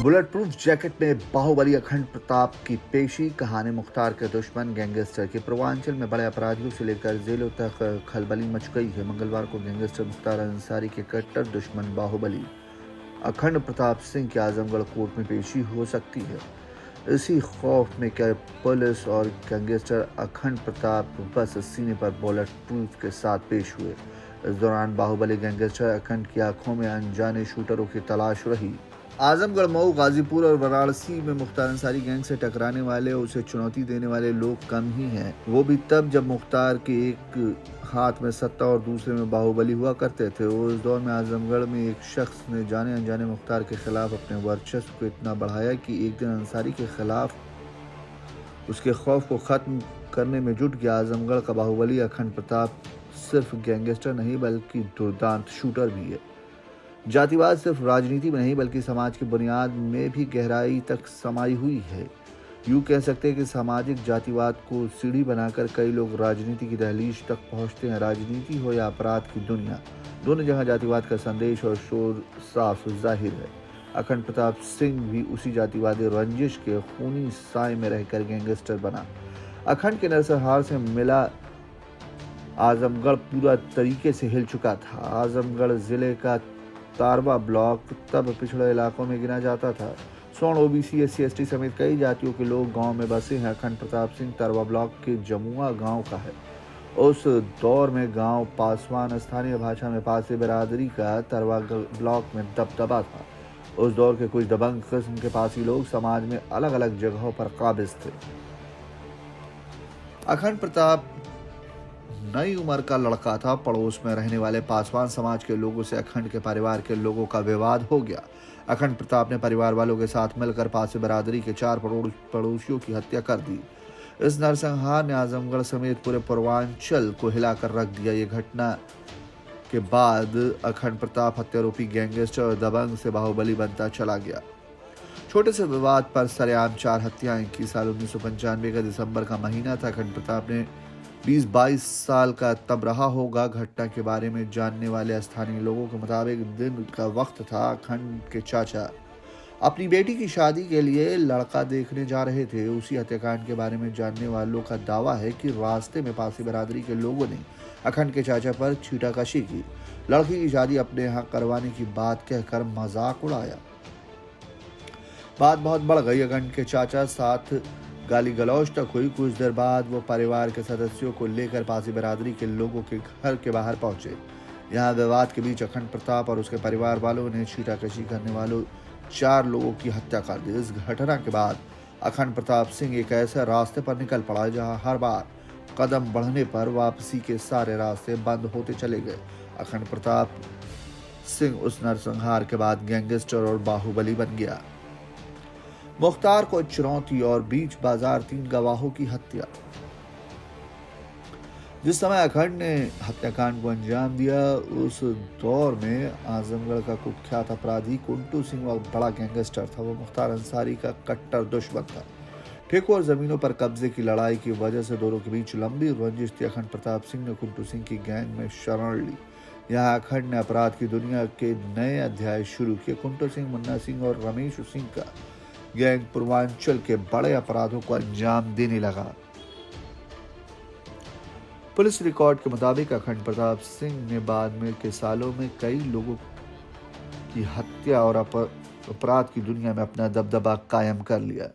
Bullet proof jacket में बाहुबली अखंड प्रताप की पेशी। कहानी मुख्तार के दुश्मन गैंगस्टर के पूर्वांचल में बड़े अपराधियों से लेकर जेलों तक खलबली मच गई है। मंगलवार को गैंगस्टर मुख्तार अंसारी के कट्टर दुश्मन बाहुबली अखंड प्रताप सिंह की आजमगढ़ कोर्ट में पेशी हो सकती है। इसी खौफ में क्या पुलिस और गैंगस्टर अखंड प्रताप बस सीने पर बुलेट प्रूफ के साथ पेश हुए। इस दौरान बाहुबली गैंगस्टर अखंड की आंखों में अनजाने शूटरों की तलाश रही। आजमगढ़, मऊ, गाजीपुर और वाराणसी में मुख्तार अंसारी गैंग से टकराने वाले और उसे चुनौती देने वाले लोग कम ही हैं। वो भी तब जब मुख्तार के एक हाथ में सत्ता और दूसरे में बाहुबली हुआ करते थे। उस दौर में आजमगढ़ में एक शख्स ने जाने अनजाने मुख्तार के खिलाफ अपने वर्चस्व को इतना बढ़ाया कि एक दिन अंसारी के खिलाफ उसके खौफ को खत्म करने में जुट गया। आजमगढ़ का बाहुबली अखंड प्रताप सिर्फ गैंगस्टर नहीं बल्कि दुर्दांत शूटर भी है। जातिवाद सिर्फ राजनीति में नहीं बल्कि समाज की बुनियाद में भी गहराई तक समाई हुई है। यूँ कह सकते हैं कि सामाजिक जातिवाद को सीढ़ी बनाकर कई लोग राजनीति की दहलीज तक पहुंचते हैं। राजनीति हो या अपराध की दुनिया, दोनों जगह जातिवाद का संदेश और शोर साफ जाहिर है। अखंड प्रताप सिंह भी उसी जातिवादी रंजिश के खूनी साए में रहकर गैंगस्टर बना। अखंड के नरसंहार से मिला आजमगढ़ पूरा तरीके से हिल चुका था। आजमगढ़ जिले का तारवा ब्लॉक तब पिछड़े इलाकों में गिना जाता था। सवर्ण, ओबीसी, एससी, एसटी समेत कई जातियों के लोग गांव में बसे हैं। अखंड प्रताप सिंह तारवा ब्लॉक के जमुआ गांव का है। उस दौर में गांव पासवान, स्थानीय भाषा में पासे बिरादरी का तारवा ब्लॉक में दबदबा था। उस दौर के कुछ दबंग किस्म के पासी लोग समाज में अलग अलग जगहों पर काबिज थे। अखंड प्रताप नई उम्र का लड़का था। पड़ोस में रहने वाले पासवान समाज के लोगों से अखंड के परिवार के लोगों का विवाद हो गया। अखंड प्रताप ने परिवार वालों के साथ मिलकर पासे बिरादरी के 4 पड़ोसियों की हत्या कर दी। इस नरसंहार ने आजमगढ़ समेत पूरे पूर्वांचल को हिलाकर रख दिया। ये घटना के बाद अखंड प्रताप हत्यारोपी गैंगस्टर और दबंग से बाहुबली बनता चला गया। छोटे से विवाद पर सरेआम 4 हत्याएं की। साल 1995 का दिसंबर का महीना था। अखंड प्रताप ने 20-22 साल का तब रहा होगा। घटना के बारे में जानने वाले स्थानीय लोगों के मुताबिक दिन का वक्त था। अखंड के चाचा अपनी बेटी की शादी के लिए लड़का देखने जा रहे थे। उसी हत्याकांड के बारे में जानने वालों का दावा है कि रास्ते में पासी बिरादरी के लोगों ने अखंड के चाचा पर छीटाकशी की। लड़की की शादी अपने यहाँ करवाने की बात कहकर मजाक उड़ाया। बात बहुत बढ़ गई। अखंड के चाचा साथ गाली गलौज तक हुई। कुछ देर बाद वो परिवार के सदस्यों को लेकर पासी बिरादरी के लोगों के घर के बाहर पहुंचे। यहाँ विवाद के बीच अखंड प्रताप और उसके परिवार वालों ने छीटाकशी करने वालों 4 लोगों की हत्या कर दी। इस घटना के बाद अखंड प्रताप सिंह एक ऐसे रास्ते पर निकल पड़ा जहाँ हर बार कदम बढ़ने पर वापसी के सारे रास्ते बंद होते चले गए। अखंड प्रताप सिंह उस नरसंहार के बाद गैंगस्टर और बाहुबली बन गया। मुख्तार को चुनौती और बीच बाजार 3 गवाहों की हत्या। जिस समय अखंड ने हत्याकांड को अंजाम दिया, उस दौर में आजमगढ़ का कुख्यात अपराधी कुंटू सिंह वह बड़ा गैंगस्टर था। वो मुख्तार अंसारी का कट्टर दुश्मन था। ठेकों और जमीनों पर कब्जे की लड़ाई की वजह से दोनों के बीच लंबी रंजिश थी। अखंड प्रताप सिंह ने कुंटू सिंह की गैंग में शरण ली। यहाँ अखंड ने अपराध की दुनिया के नए अध्याय शुरू किए। कुंटू सिंह, मुन्ना सिंह और रमेश सिंह का गैंग पूर्वांचल के बड़े अपराधों को अंजाम देने लगा। पुलिस रिकॉर्ड के मुताबिक अखंड प्रताप सिंह ने बाद में के सालों में कई लोगों की हत्या और अपराध की दुनिया में अपना दबदबा कायम कर लिया।